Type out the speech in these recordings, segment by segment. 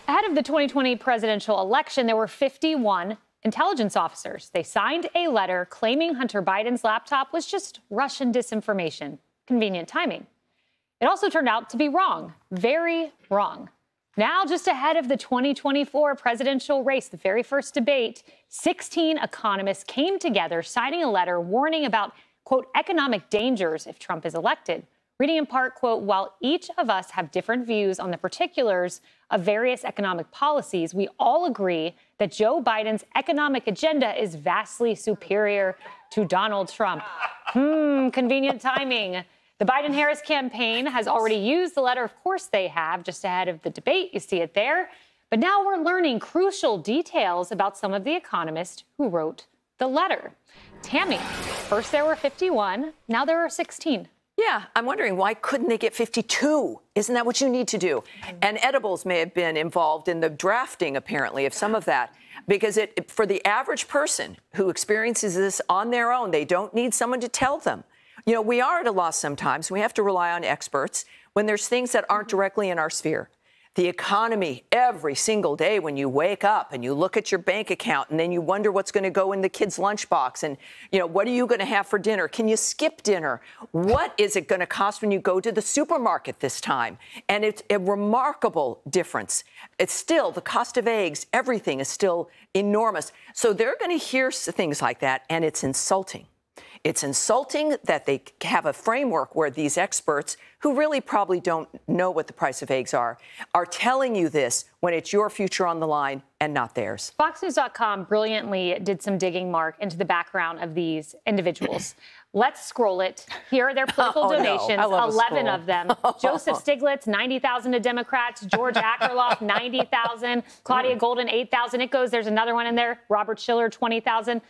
Ahead of the 2020 presidential election, there were 51 intelligence officers. They signed a letter claiming Hunter Biden's laptop was just Russian disinformation. Convenient timing. It also turned out to be wrong. Very wrong. Now, just ahead of the 2024 presidential race, the very first debate, 16 economists came together signing a letter warning about, quote, economic dangers if Trump is elected. Reading in part, quote, while each of us have different views on the particulars of various economic policies, we all agree that Joe Biden's economic agenda is vastly superior to Donald Trump. Convenient timing. The Biden-Harris campaign has already used the letter. Of course they have, just ahead of the debate. You see it there. But now we're learning crucial details about some of the economists who wrote the letter. Tammy, first there were 51, now there are 16. Yeah, I'm wondering, why couldn't they get 52? Isn't that what you need to do? And edibles may have been involved in the drafting, apparently, of some of that. Because for the average person who experiences this on their own, they don't need someone to tell them. You know, we are at a loss sometimes. We have to rely on experts when there's things that aren't directly in our sphere. The economy, every single day when you wake up and you look at your bank account and then you wonder what's going to go in the kid's lunchbox and, you know, what are you going to have for dinner? Can you skip dinner? What is it going to cost when you go to the supermarket this time? And it's a remarkable difference. It's still the cost of eggs. Everything is still enormous. So they're going to hear things like that, and it's insulting. It's insulting that they have a framework where these experts, who really probably don't know what the price of eggs are telling you this when it's your future on the line and not theirs. FoxNews.com brilliantly did some digging, Mark, into the background of these individuals. Let's scroll it. Here are their political donations, 11 of them. Joseph Stiglitz, $90,000 to Democrats. George Akerlof, $90,000. Claudia Golden, $8,000. It goes, there's another one in there. Robert Schiller, $20,000.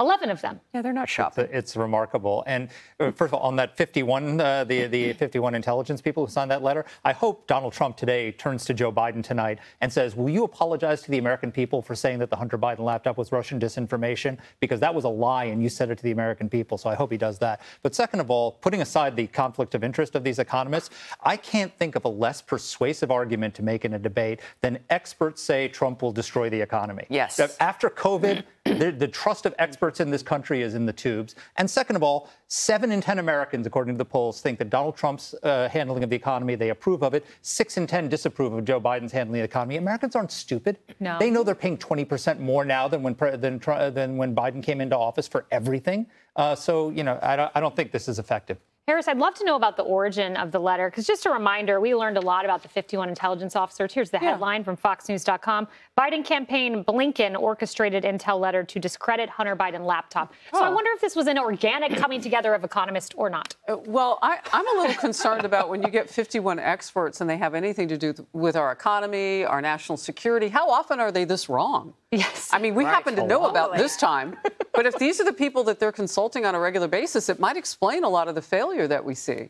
11 of them. Yeah, they're not shopping. It's remarkable. And first of all, on that 51, the 51 intelligence people who signed that letter, I hope Donald Trump today turns to Joe Biden tonight and says, will you apologize to the American people for saying that the Hunter Biden laptop was Russian disinformation? Because that was a lie and you said it to the American people. So I hope he does that. But second of all, putting aside the conflict of interest of these economists, I can't think of a less persuasive argument to make in a debate than experts say Trump will destroy the economy. Yes. After COVID, the trust of experts in this country is in the tubes. And second of all, 7 in 10 Americans, according to the polls, think that Donald Trump's handling of the economy, they approve of it. 6 in 10 disapprove of Joe Biden's handling of the economy. Americans aren't stupid. No. They know they're paying 20% more now than when Biden came into office for everything. So, you know, I don't think this is effective. Harris, I'd love to know about the origin of the letter, because just a reminder, we learned a lot about the 51 intelligence officers. Here's the headline from FoxNews.com. Biden campaign Blinken orchestrated intel letter to discredit Hunter Biden laptop. So I wonder if this was an organic coming together of economists or not. Well, I'm a little concerned about when you get 51 experts and they have anything to do with our economy, our national security. How often are they this wrong? Yes. I mean, we happen to know about this time. But if these are the people that they're consulting on a regular basis, it might explain a lot of the failure that we see.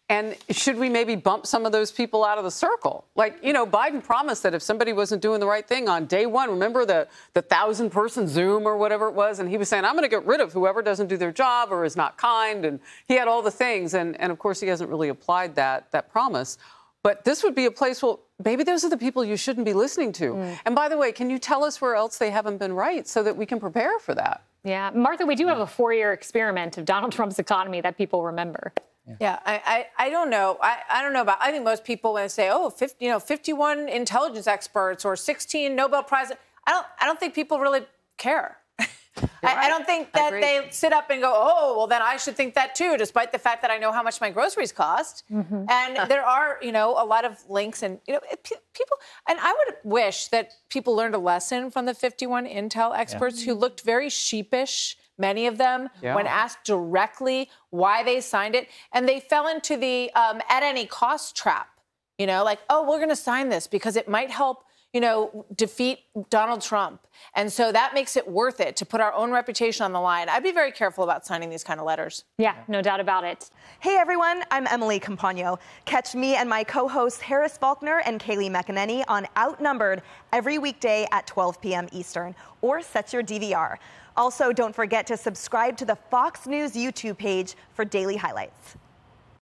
And should we maybe bump some of those people out of the circle? Like, you know, Biden promised that if somebody wasn't doing the right thing on day one, remember the 1,000-person Zoom or whatever it was? And he was saying, I'm going to get rid of whoever doesn't do their job or is not kind. And he had all the things. And of course, he hasn't really applied that promise. But this would be a place, well, maybe those are the people you shouldn't be listening to. And by the way, can you tell us where else they haven't been right so that we can prepare for that? Yeah. Martha, we do have a 4-year experiment of Donald Trump's economy that people remember. Yeah, I don't know. I don't know about. I think most people when they say, oh, 51 intelligence experts or 16 Nobel Prize. I don't think people really care. I don't think that they sit up and go, oh, well, then I should think that too, despite the fact that I know how much my groceries cost. And there are, you know, a lot of links and, you know, people. And I would wish that people learned a lesson from the 51 intel experts who looked very sheepish, many of them, when asked directly why they signed it. And they fell into the at any cost trap, you know, like, oh, we're going to sign this because it might help, you know, defeat Donald Trump. And so that makes it worth it to put our own reputation on the line. I'd be very careful about signing these kind of letters. Yeah, no doubt about it. Hey, everyone. I'm Emily Campagno. Catch me and my co-hosts Harris Faulkner and Kayleigh McEnany on Outnumbered every weekday at 12 p.m. Eastern, or set your DVR. Also, don't forget to subscribe to the Fox News YouTube page for daily highlights.